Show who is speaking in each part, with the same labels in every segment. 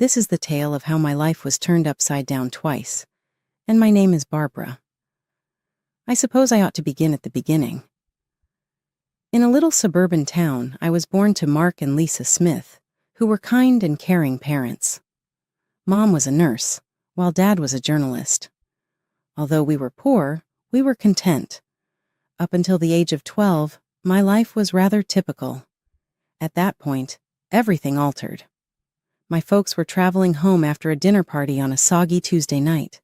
Speaker 1: This is the tale of how my life was turned upside down twice, and my name is Barbara. I suppose I ought to begin at the beginning. In a little suburban town, I was born to Mark and Lisa Smith, who were kind and caring parents. Mom was a nurse, while Dad was a journalist. Although we were poor, we were content. Up until the age of 12, my life was rather typical. At that point, everything altered. My folks were traveling home after a dinner party on a soggy Tuesday night.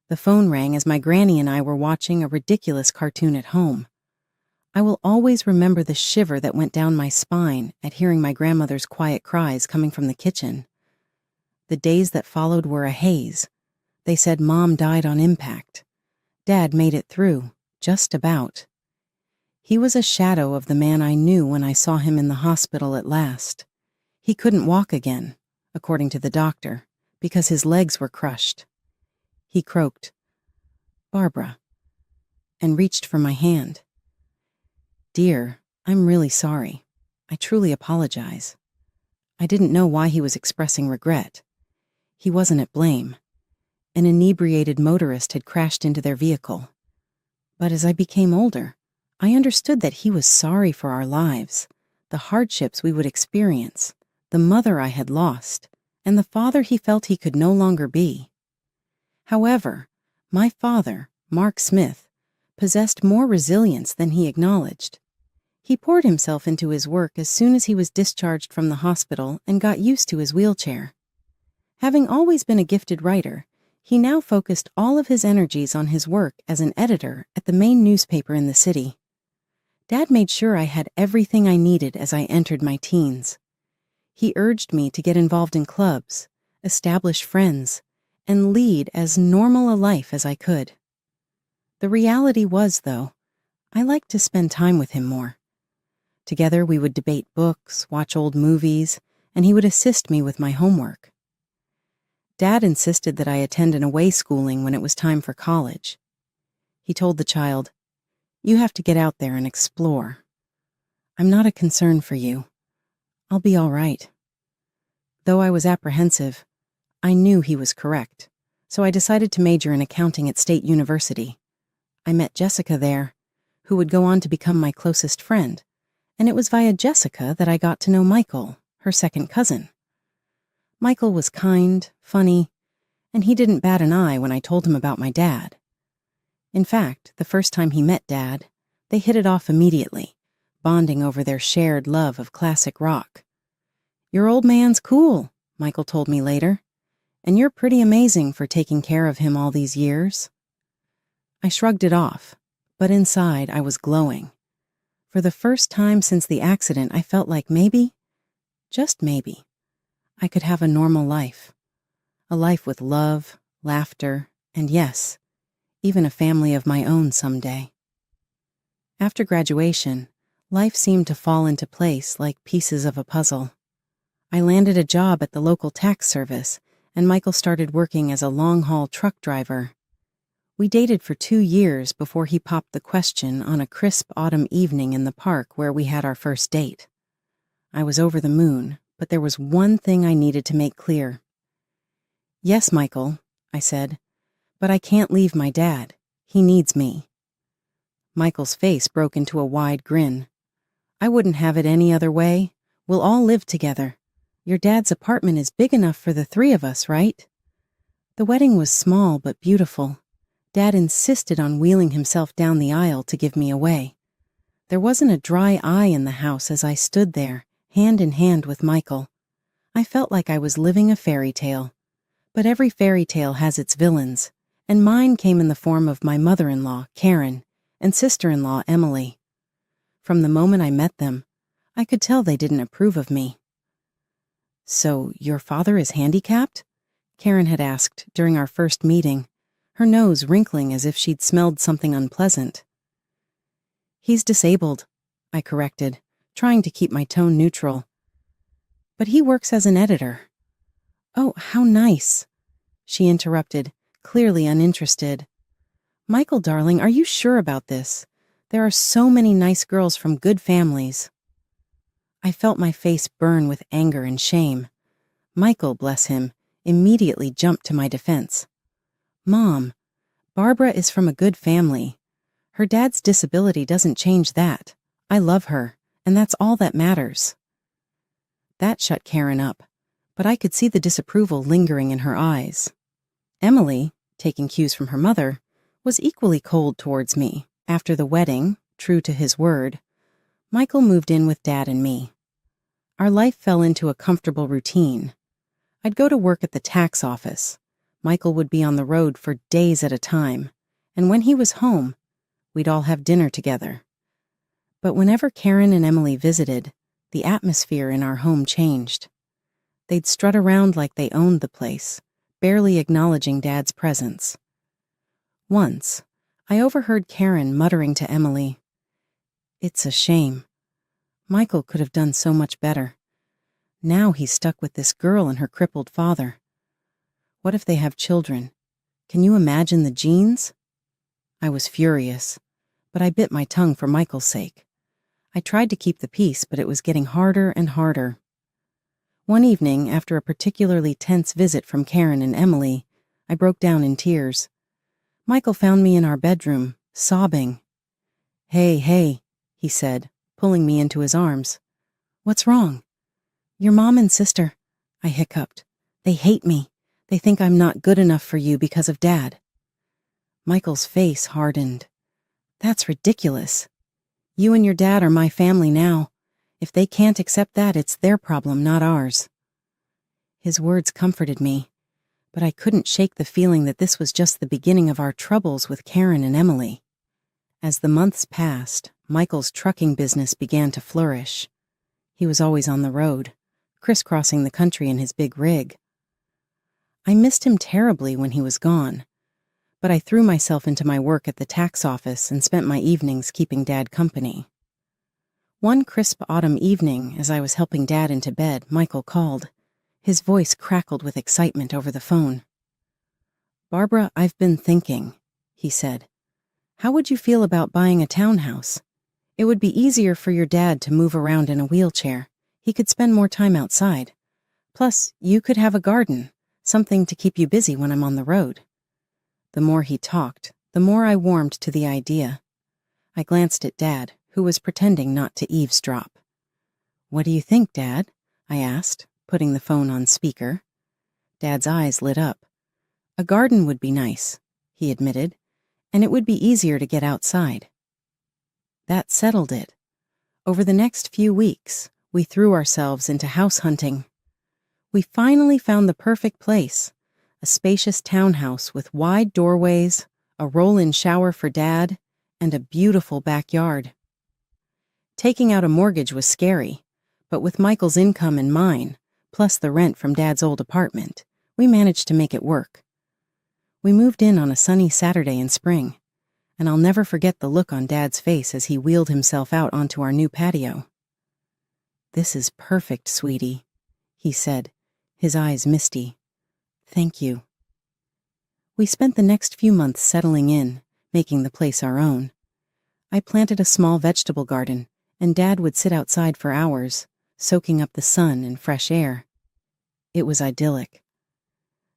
Speaker 1: The phone rang as my granny and I were watching a ridiculous cartoon at home. I will always remember the shiver that went down my spine at hearing my grandmother's quiet cries coming from the kitchen. The days that followed were a haze. They said Mom died on impact. Dad made it through, just about. He was a shadow of the man I knew when I saw him in the hospital at last. He couldn't walk again, according to the doctor, because his legs were crushed. He croaked, "Barbara," and reached for my hand. "Dear, I'm really sorry. I truly apologize." I didn't know why he was expressing regret. He wasn't at blame. An inebriated motorist had crashed into their vehicle. But as I became older, I understood that he was sorry for our lives, the hardships we would experience, the mother I had lost, and the father he felt he could no longer be. However, my father, Mark Smith, possessed more resilience than he acknowledged. He poured himself into his work as soon as he was discharged from the hospital and got used to his wheelchair. Having always been a gifted writer, he now focused all of his energies on his work as an editor at the main newspaper in the city. Dad made sure I had everything I needed as I entered my teens. He urged me to get involved in clubs, establish friends, and lead as normal a life as I could. The reality was, though, I liked to spend time with him more. Together we would debate books, watch old movies, and he would assist me with my homework. Dad insisted that I attend an away schooling when it was time for college. He told the child, "You have to get out there and explore. I'm not a concern for you. I'll be all right." Though I was apprehensive, I knew he was correct, so I decided to major in accounting at State University. I met Jessica there, who would go on to become my closest friend, and it was via Jessica that I got to know Michael, her second cousin. Michael was kind, funny, and he didn't bat an eye when I told him about my dad. In fact, the first time he met Dad, they hit it off immediately, bonding over their shared love of classic rock. "Your old man's cool," Michael told me later, "and you're pretty amazing for taking care of him all these years." I shrugged it off, but inside I was glowing. For the first time since the accident, I felt like maybe, just maybe, I could have a normal life. A life with love, laughter, and yes, even a family of my own someday. After graduation, life seemed to fall into place like pieces of a puzzle. I landed a job at the local tax service, and Michael started working as a long-haul truck driver. We dated for 2 years before he popped the question on a crisp autumn evening in the park where we had our first date. I was over the moon, but there was one thing I needed to make clear. "Yes, Michael," I said, "but I can't leave my dad. He needs me." Michael's face broke into a wide grin. "I wouldn't have it any other way. We'll all live together. Your dad's apartment is big enough for the 3 of us, right?" The wedding was small but beautiful. Dad insisted on wheeling himself down the aisle to give me away. There wasn't a dry eye in the house as I stood there, hand in hand with Michael. I felt like I was living a fairy tale. But every fairy tale has its villains, and mine came in the form of my mother-in-law, Karen, and sister-in-law, Emily. From the moment I met them, I could tell they didn't approve of me. "So, your father is handicapped?" Karen had asked during our first meeting, her nose wrinkling as if she'd smelled something unpleasant. "He's disabled," I corrected, trying to keep my tone neutral. "But he works as an editor." "Oh, how nice," she interrupted, clearly uninterested. "Michael, darling, are you sure about this? There are so many nice girls from good families." I felt my face burn with anger and shame. Michael, bless him, immediately jumped to my defense. "Mom, Barbara is from a good family. Her dad's disability doesn't change that. I love her, and that's all that matters." That shut Karen up, but I could see the disapproval lingering in her eyes. Emily, taking cues from her mother, was equally cold towards me. After the wedding, true to his word, Michael moved in with Dad and me. Our life fell into a comfortable routine. I'd go to work at the tax office. Michael would be on the road for days at a time, and when he was home, we'd all have dinner together. But whenever Karen and Emily visited, the atmosphere in our home changed. They'd strut around like they owned the place, barely acknowledging Dad's presence. Once, I overheard Karen muttering to Emily, "It's a shame. Michael could have done so much better. Now he's stuck with this girl and her crippled father. What if they have children? Can you imagine the genes?" I was furious, but I bit my tongue for Michael's sake. I tried to keep the peace, but it was getting harder and harder. One evening, after a particularly tense visit from Karen and Emily, I broke down in tears. Michael found me in our bedroom, sobbing. Hey, he said, pulling me into his arms. "What's wrong?" "Your mom and sister," I hiccuped. "They hate me. They think I'm not good enough for you because of Dad." Michael's face hardened. "That's ridiculous. You and your dad are my family now. If they can't accept that, it's their problem, not ours." His words comforted me, but I couldn't shake the feeling that this was just the beginning of our troubles with Karen and Emily. As the months passed, Michael's trucking business began to flourish. He was always on the road, crisscrossing the country in his big rig. I missed him terribly when he was gone, but I threw myself into my work at the tax office and spent my evenings keeping Dad company. One crisp autumn evening, as I was helping Dad into bed, Michael called. His voice crackled with excitement over the phone. "Barbara, I've been thinking," he said. "How would you feel about buying a townhouse? It would be easier for your dad to move around in a wheelchair. He could spend more time outside. Plus, you could have a garden, something to keep you busy when I'm on the road." The more he talked, the more I warmed to the idea. I glanced at Dad, who was pretending not to eavesdrop. "What do you think, Dad?" I asked, putting the phone on speaker. Dad's eyes lit up. "A garden would be nice," he admitted, "and it would be easier to get outside." That settled it. Over the next few weeks, we threw ourselves into house hunting. We finally found the perfect place. A spacious townhouse with wide doorways, a roll-in shower for Dad, and a beautiful backyard. Taking out a mortgage was scary, but with Michael's income and mine, plus the rent from Dad's old apartment, we managed to make it work. We moved in on a sunny Saturday in spring, and I'll never forget the look on Dad's face as he wheeled himself out onto our new patio. "This is perfect, sweetie," he said, his eyes misty. "Thank you." We spent the next few months settling in, making the place our own. I planted a small vegetable garden, and Dad would sit outside for hours, soaking up the sun and fresh air. It was idyllic.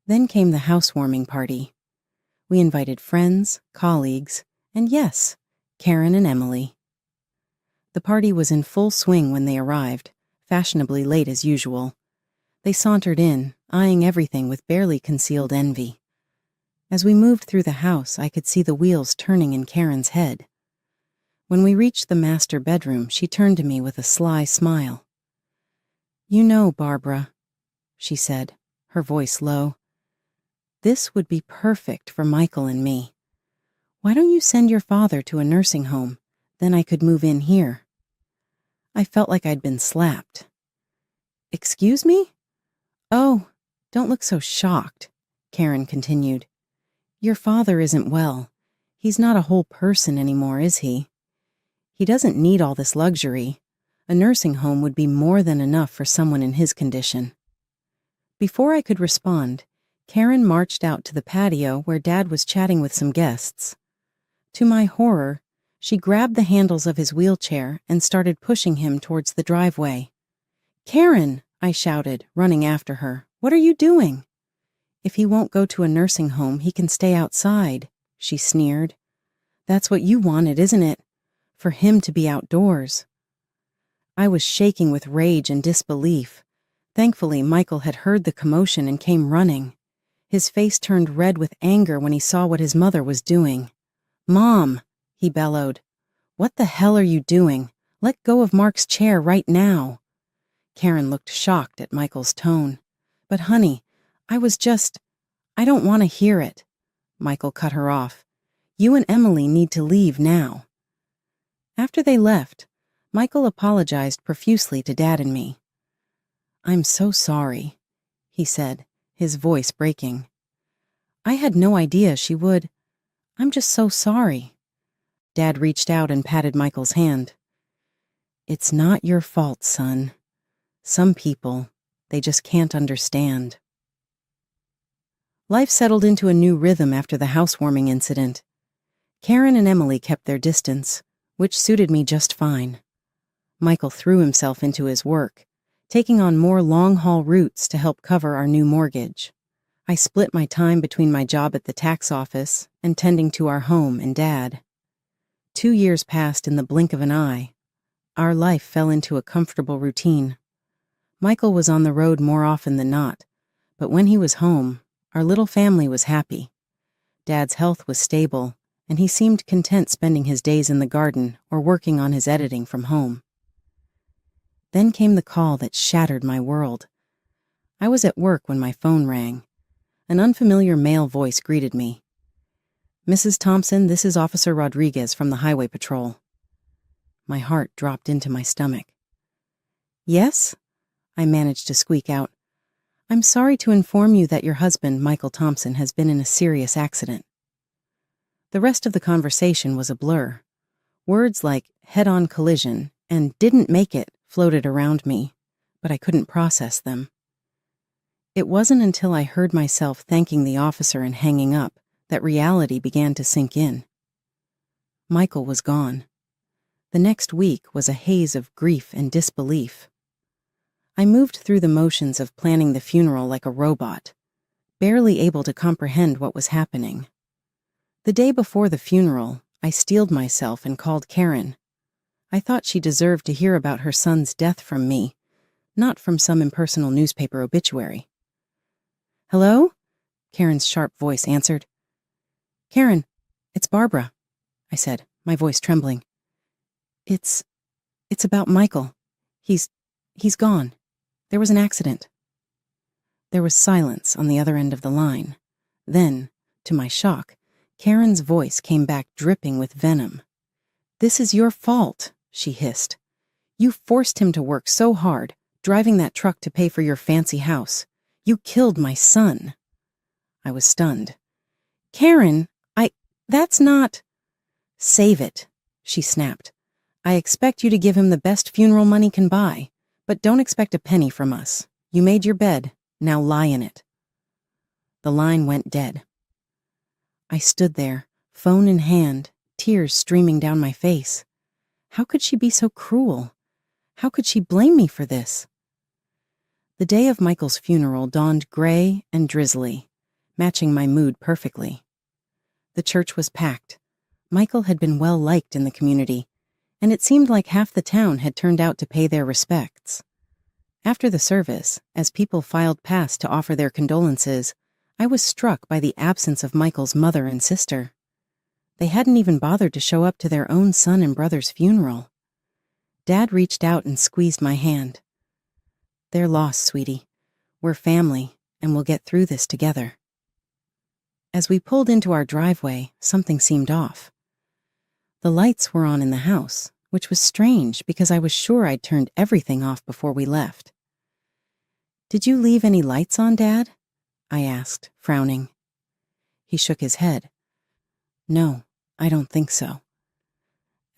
Speaker 1: Then came the housewarming party. We invited friends, colleagues, and yes, Karen and Emily. The party was in full swing when they arrived, fashionably late as usual. They sauntered in, eyeing everything with barely concealed envy. As we moved through the house, I could see the wheels turning in Karen's head. When we reached the master bedroom, she turned to me with a sly smile. "You know, Barbara," she said, her voice low, "this would be perfect for Michael and me. Why don't you send your father to a nursing home? Then I could move in here." I felt like I'd been slapped. "Excuse me?" "Oh, don't look so shocked," Karen continued. "Your father isn't well. He's not a whole person anymore, is he? He doesn't need all this luxury. A nursing home would be more than enough for someone in his condition." Before I could respond, Karen marched out to the patio where Dad was chatting with some guests. To my horror, she grabbed the handles of his wheelchair and started pushing him towards the driveway. "Karen!" I shouted, running after her. "What are you doing?" "If he won't go to a nursing home, he can stay outside," she sneered. "That's what you wanted, isn't it? For him to be outdoors." I was shaking with rage and disbelief. Thankfully, Michael had heard the commotion and came running. His face turned red with anger when he saw what his mother was doing. "Mom," he bellowed. "What the hell are you doing? Let go of Mark's chair right now." Karen looked shocked at Michael's tone. "But honey, I don't want to hear it." Michael cut her off. "You and Emily need to leave now." After they left, Michael apologized profusely to Dad and me. "I'm so sorry," he said, his voice breaking. "I had no idea she would. I'm just so sorry." Dad reached out and patted Michael's hand. "It's not your fault, son. Some people, they just can't understand." Life settled into a new rhythm after the housewarming incident. Karen and Emily kept their distance, which suited me just fine. Michael threw himself into his work, taking on more long-haul routes to help cover our new mortgage. I split my time between my job at the tax office and tending to our home and Dad. 2 years passed in the blink of an eye. Our life fell into a comfortable routine. Michael was on the road more often than not, but when he was home, our little family was happy. Dad's health was stable, and he seemed content spending his days in the garden or working on his editing from home. Then came the call that shattered my world. I was at work when my phone rang. An unfamiliar male voice greeted me. "Mrs. Thompson, this is Officer Rodriguez from the Highway Patrol." My heart dropped into my stomach. "Yes?" I managed to squeak out. "I'm sorry to inform you that your husband, Michael Thompson, has been in a serious accident." The rest of the conversation was a blur. Words like head-on collision and didn't make it floated around me, but I couldn't process them. It wasn't until I heard myself thanking the officer and hanging up that reality began to sink in. Michael was gone. The next week was a haze of grief and disbelief. I moved through the motions of planning the funeral like a robot, barely able to comprehend what was happening. The day before the funeral, I steeled myself and called Karen. I thought she deserved to hear about her son's death from me, not from some impersonal newspaper obituary. "Hello?" Karen's sharp voice answered. "Karen, it's Barbara," I said, my voice trembling. It's about Michael. He's gone. There was an accident." There was silence on the other end of the line. Then, to my shock, Karen's voice came back dripping with venom. "This is your fault," she hissed. "You forced him to work so hard, driving that truck to pay for your fancy house. You killed my son." I was stunned. "Karen, that's not—" "Save it," she snapped. "I expect you to give him the best funeral money can buy, but don't expect a penny from us. You made your bed, now lie in it." The line went dead. I stood there, phone in hand, tears streaming down my face. How could she be so cruel? How could she blame me for this? The day of Michael's funeral dawned gray and drizzly, matching my mood perfectly. The church was packed. Michael had been well liked in the community, and it seemed like half the town had turned out to pay their respects. After the service, as people filed past to offer their condolences, I was struck by the absence of Michael's mother and sister. They hadn't even bothered to show up to their own son and brother's funeral. Dad reached out and squeezed my hand. "They're lost, sweetie. We're family, and we'll get through this together." As we pulled into our driveway, something seemed off. The lights were on in the house, which was strange because I was sure I'd turned everything off before we left. "Did you leave any lights on, Dad?" I asked, frowning. He shook his head. "No, I don't think so."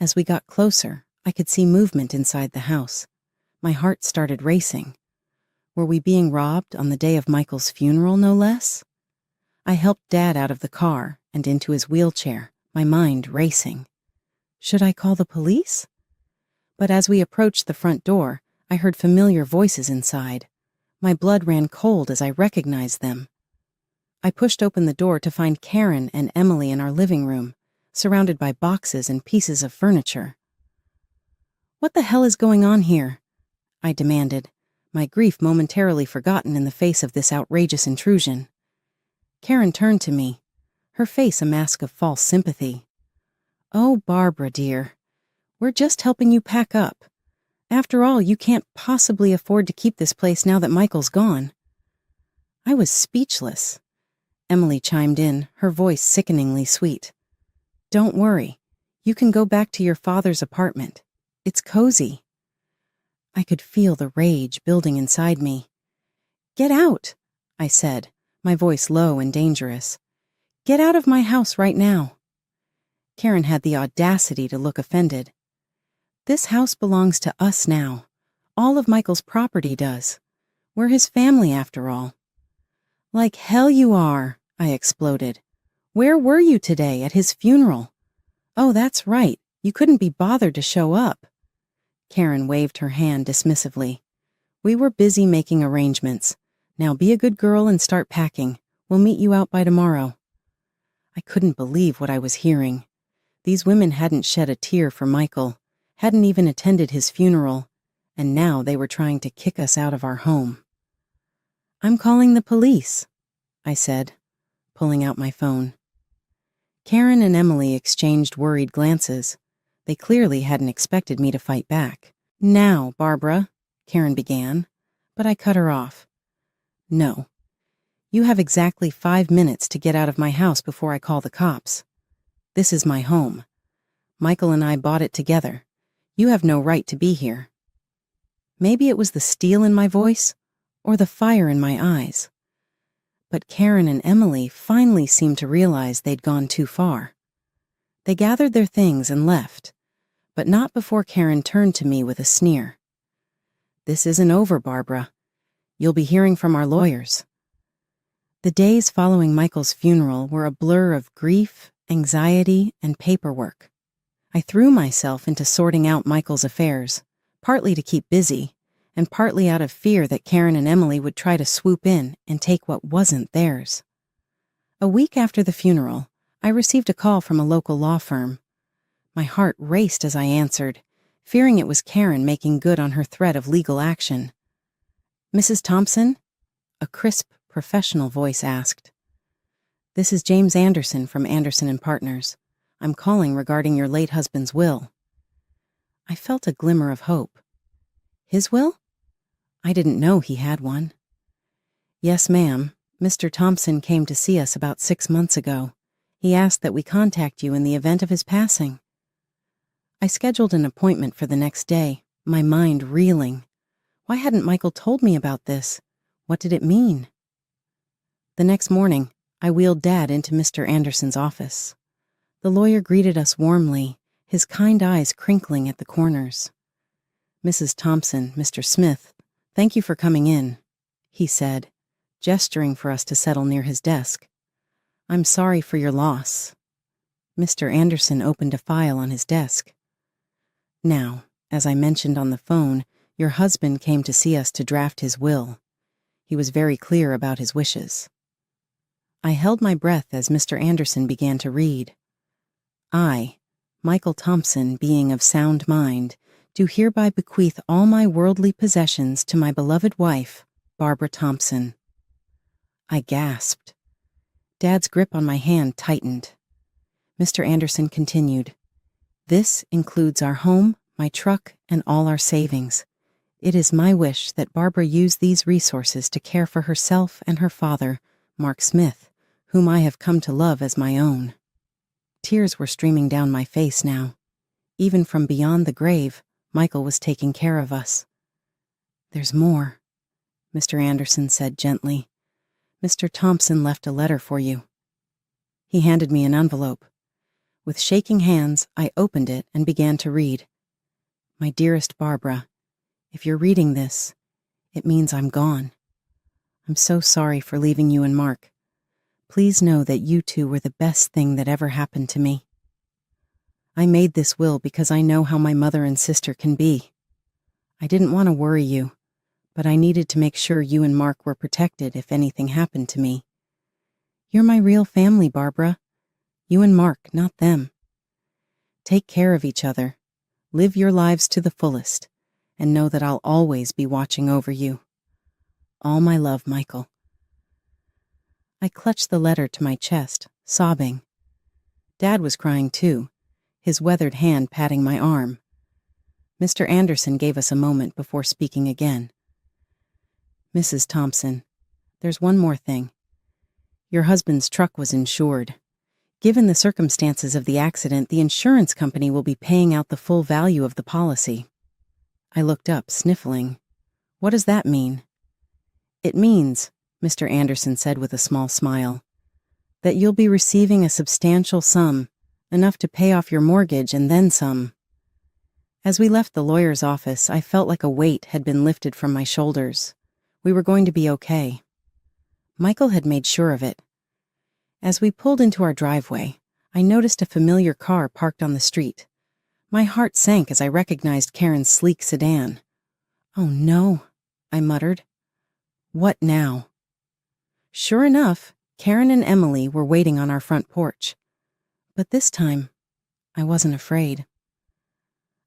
Speaker 1: As we got closer, I could see movement inside the house. My heart started racing. Were we being robbed on the day of Michael's funeral, no less? I helped Dad out of the car and into his wheelchair, my mind racing. Should I call the police? But as we approached the front door, I heard familiar voices inside, My blood ran cold as I recognized them. I pushed open the door to find Karen and Emily in our living room, surrounded by boxes and pieces of furniture. "What the hell is going on here?" I demanded, my grief momentarily forgotten in the face of this outrageous intrusion. Karen turned to me, her face a mask of false sympathy. "Oh, Barbara, dear, we're just helping you pack up. After all, you can't possibly afford to keep this place now that Michael's gone." I was speechless. Emily chimed in, her voice sickeningly sweet. "Don't worry. You can go back to your father's apartment. It's cozy." I could feel the rage building inside me. "Get out," I said, my voice low and dangerous. "Get out of my house right now." Karen had the audacity to look offended. "This house belongs to us now. All of Michael's property does. We're his family, after all." "Like hell you are," I exploded. "Where were you today, at his funeral? Oh, that's right, you couldn't be bothered to show up." Karen waved her hand dismissively. "We were busy making arrangements. Now be a good girl and start packing. We'll meet you out by tomorrow." I couldn't believe what I was hearing. These women hadn't shed a tear for Michael, hadn't even attended his funeral, and now they were trying to kick us out of our home. "I'm calling the police," I said, pulling out my phone. Karen and Emily exchanged worried glances. They clearly hadn't expected me to fight back. "Now, Barbara," Karen began, but I cut her off. "No. You have exactly 5 minutes to get out of my house before I call the cops. This is my home. Michael and I bought it together. You have no right to be here." Maybe it was the steel in my voice, or the fire in my eyes. But Karen and Emily finally seemed to realize they'd gone too far. They gathered their things and left, but not before Karen turned to me with a sneer. "This isn't over, Barbara. You'll be hearing from our lawyers." The days following Michael's funeral were a blur of grief, anxiety, and paperwork. I threw myself into sorting out Michael's affairs, partly to keep busy, and partly out of fear that Karen and Emily would try to swoop in and take what wasn't theirs. A week after the funeral, I received a call from a local law firm. My heart raced as I answered, fearing it was Karen making good on her threat of legal action. "Mrs. Thompson?" a crisp, professional voice asked. "This is James Anderson from Anderson and Partners. I'm calling regarding your late husband's will." I felt a glimmer of hope. "His will?" I didn't know he had one. "Yes, ma'am. Mr. Thompson came to see us about 6 months ago. He asked that we contact you in the event of his passing." I scheduled an appointment for the next day, my mind reeling. Why hadn't Michael told me about this? What did it mean? The next morning, I wheeled Dad into Mr. Anderson's office. The lawyer greeted us warmly, his kind eyes crinkling at the corners. "Mrs. Thompson, Mr. Smith, thank you for coming in," he said, gesturing for us to settle near his desk. "I'm sorry for your loss." Mr. Anderson opened a file on his desk. "Now, as I mentioned on the phone, your husband came to see us to draft his will. He was very clear about his wishes." I held my breath as Mr. Anderson began to read. "I, Michael Thompson, being of sound mind, do hereby bequeath all my worldly possessions to my beloved wife, Barbara Thompson." I gasped. Dad's grip on my hand tightened. Mr. Anderson continued, "This includes our home, my truck, and all our savings. It is my wish that Barbara use these resources to care for herself and her father, Mark Smith, whom I have come to love as my own." Tears were streaming down my face now. Even from beyond the grave, Michael was taking care of us. "There's more," Mr. Anderson said gently. "Mr. Thompson left a letter for you." He handed me an envelope. With shaking hands, I opened it and began to read. "My dearest Barbara, if you're reading this, it means I'm gone. I'm so sorry for leaving you and Mark. Please know that you two were the best thing that ever happened to me. I made this will because I know how my mother and sister can be. I didn't want to worry you, but I needed to make sure you and Mark were protected if anything happened to me. You're my real family, Barbara. You and Mark, not them. Take care of each other. Live your lives to the fullest, and know that I'll always be watching over you. All my love, Michael. I clutched the letter to my chest, sobbing. Dad was crying too, his weathered hand patting my arm. Mr. Anderson gave us a moment before speaking again. Mrs. Thompson, there's one more thing. Your husband's truck was insured. Given the circumstances of the accident, the insurance company will be paying out the full value of the policy. I looked up, sniffling. What does that mean? It means, Mr. Anderson said with a small smile, that you'll be receiving a substantial sum, enough to pay off your mortgage and then some. As we left the lawyer's office, I felt like a weight had been lifted from my shoulders. We were going to be okay. Michael had made sure of it. As we pulled into our driveway, I noticed a familiar car parked on the street. My heart sank as I recognized Karen's sleek sedan. Oh no, I muttered. What now? Sure enough, Karen and Emily were waiting on our front porch. But this time, I wasn't afraid.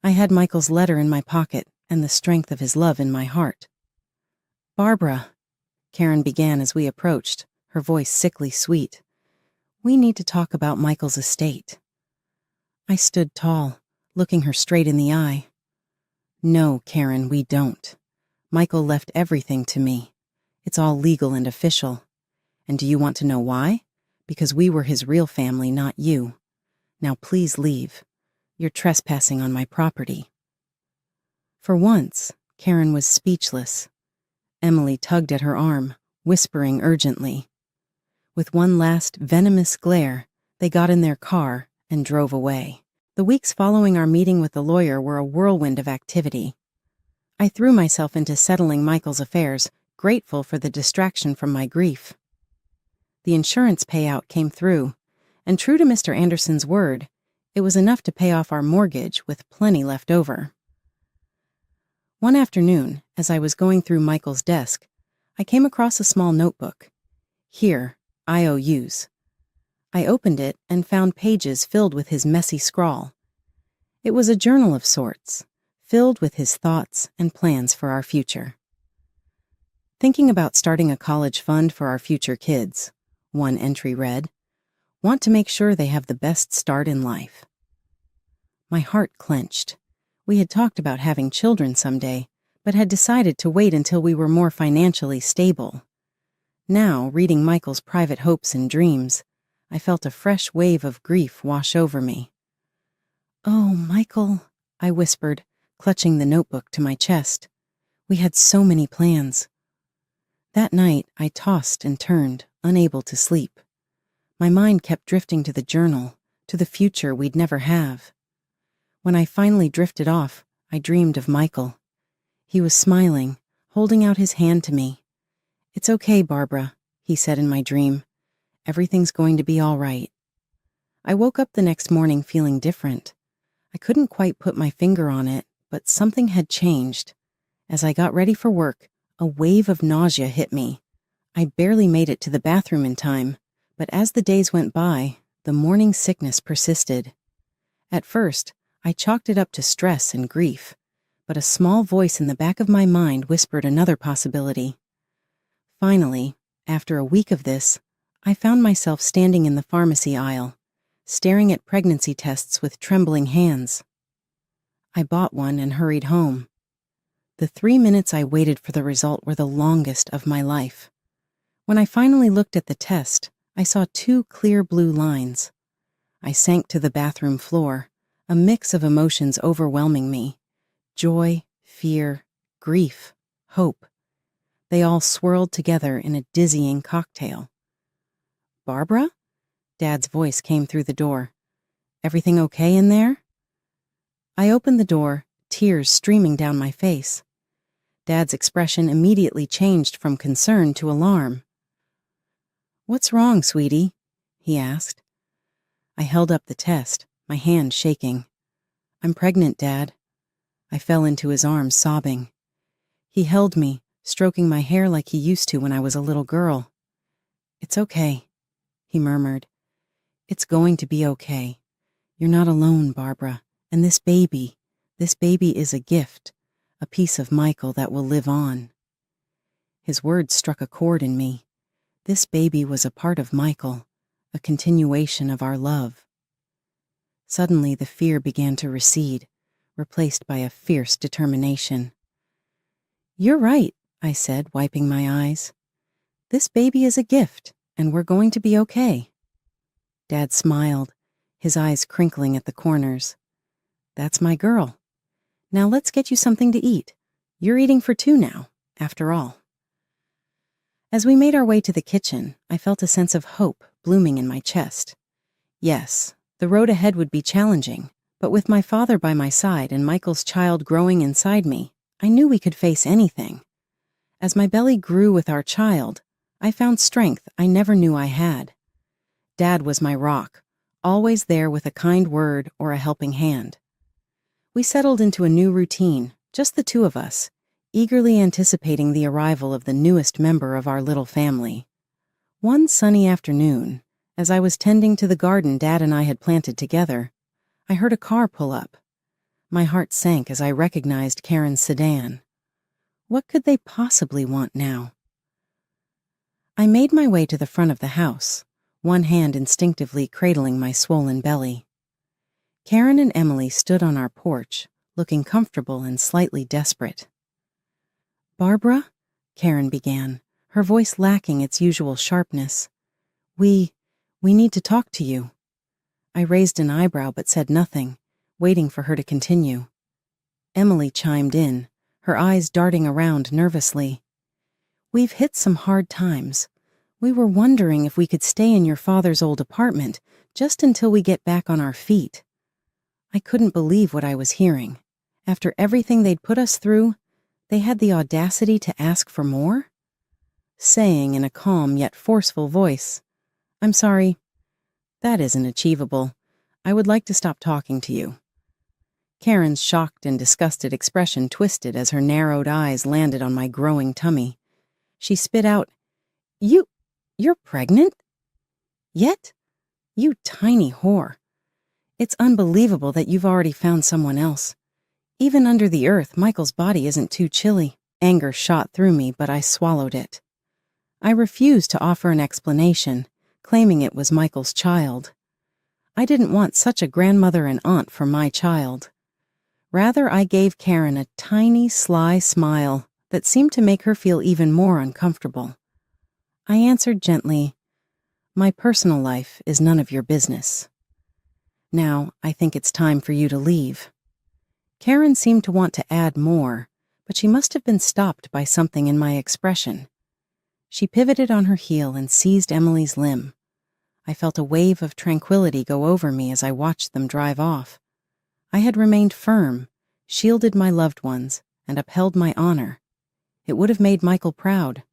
Speaker 1: I had Michael's letter in my pocket and the strength of his love in my heart. Barbara, Karen began as we approached, her voice sickly sweet. We need to talk about Michael's estate. I stood tall, looking her straight in the eye. No, Karen, we don't. Michael left everything to me. It's all legal and official. And do you want to know why? Because we were his real family, not you. Now please leave. You're trespassing on my property. For once, Karen was speechless. Emily tugged at her arm, whispering urgently. With one last venomous glare, they got in their car and drove away. The weeks following our meeting with the lawyer were a whirlwind of activity. I threw myself into settling Michael's affairs, grateful for the distraction from my grief. The insurance payout came through, and true to Mr. Anderson's word, it was enough to pay off our mortgage with plenty left over. One afternoon, as I was going through Michael's desk, I came across a small notebook. Here, IOUs. I opened it and found pages filled with his messy scrawl. It was a journal of sorts, filled with his thoughts and plans for our future. Thinking about starting a college fund for our future kids, one entry read, want to make sure they have the best start in life. My heart clenched. We had talked about having children someday, but had decided to wait until we were more financially stable. Now, reading Michael's private hopes and dreams, I felt a fresh wave of grief wash over me. Oh, Michael, I whispered, clutching the notebook to my chest. We had so many plans. That night, I tossed and turned, unable to sleep. My mind kept drifting to the journal, to the future we'd never have. When I finally drifted off, I dreamed of Michael. He was smiling, holding out his hand to me. It's okay, Barbara, he said in my dream. Everything's going to be all right. I woke up the next morning feeling different. I couldn't quite put my finger on it, but something had changed. As I got ready for work, a wave of nausea hit me. I barely made it to the bathroom in time, but as the days went by, the morning sickness persisted. At first, I chalked it up to stress and grief, but a small voice in the back of my mind whispered another possibility. Finally, after a week of this, I found myself standing in the pharmacy aisle, staring at pregnancy tests with trembling hands. I bought one and hurried home. The 3 minutes I waited for the result were the longest of my life. When I finally looked at the test, I saw 2 clear blue lines. I sank to the bathroom floor, a mix of emotions overwhelming me. Joy, fear, grief, hope. They all swirled together in a dizzying cocktail. Barbara? Dad's voice came through the door. Everything okay in there? I opened the door, tears streaming down my face. Dad's expression immediately changed from concern to alarm. What's wrong, sweetie? He asked. I held up the test, my hand shaking. I'm pregnant, Dad. I fell into his arms, sobbing. He held me, stroking my hair like he used to when I was a little girl. "It's okay," he murmured. "It's going to be okay. You're not alone, Barbara, and this baby is a gift, a piece of Michael that will live on." His words struck a chord in me. This baby was a part of Michael, a continuation of our love. Suddenly the fear began to recede, replaced by a fierce determination. "You're right," I said, wiping my eyes. "This baby is a gift, and we're going to be okay." Dad smiled, his eyes crinkling at the corners. "That's my girl. Now let's get you something to eat. You're eating for two now, after all." As we made our way to the kitchen, I felt a sense of hope blooming in my chest. Yes, the road ahead would be challenging, but with my father by my side and Michael's child growing inside me, I knew we could face anything. As my belly grew with our child, I found strength I never knew I had. Dad was my rock, always there with a kind word or a helping hand. We settled into a new routine, just the two of us, eagerly anticipating the arrival of the newest member of our little family. One sunny afternoon, as I was tending to the garden Dad and I had planted together, I heard a car pull up. My heart sank as I recognized Karen's sedan. What could they possibly want now? I made my way to the front of the house, one hand instinctively cradling my swollen belly. Karen and Emily stood on our porch, looking comfortable and slightly desperate. "Barbara," Karen began, her voice lacking its usual sharpness, We need to talk to you." I raised an eyebrow but said nothing, waiting for her to continue. Emily chimed in, her eyes darting around nervously. "We've hit some hard times. We were wondering if we could stay in your father's old apartment just until we get back on our feet." I couldn't believe what I was hearing. After everything they'd put us through, they had the audacity to ask for more? Saying in a calm yet forceful voice, "I'm sorry. That isn't achievable. I would like to stop talking to you." Karen's shocked and disgusted expression twisted as her narrowed eyes landed on my growing tummy. She spit out, You're pregnant? Yet? You tiny whore. It's unbelievable that you've already found someone else. Even under the earth, Michael's body isn't too chilly." Anger shot through me, but I swallowed it. I refused to offer an explanation, claiming it was Michael's child. I didn't want such a grandmother and aunt for my child. Rather, I gave Karen a tiny, sly smile that seemed to make her feel even more uncomfortable. I answered gently, "My personal life is none of your business. Now, I think it's time for you to leave." Karen seemed to want to add more, but she must have been stopped by something in my expression. She pivoted on her heel and seized Emily's limb. I felt a wave of tranquility go over me as I watched them drive off. I had remained firm, shielded my loved ones, and upheld my honor. It would have made Michael proud.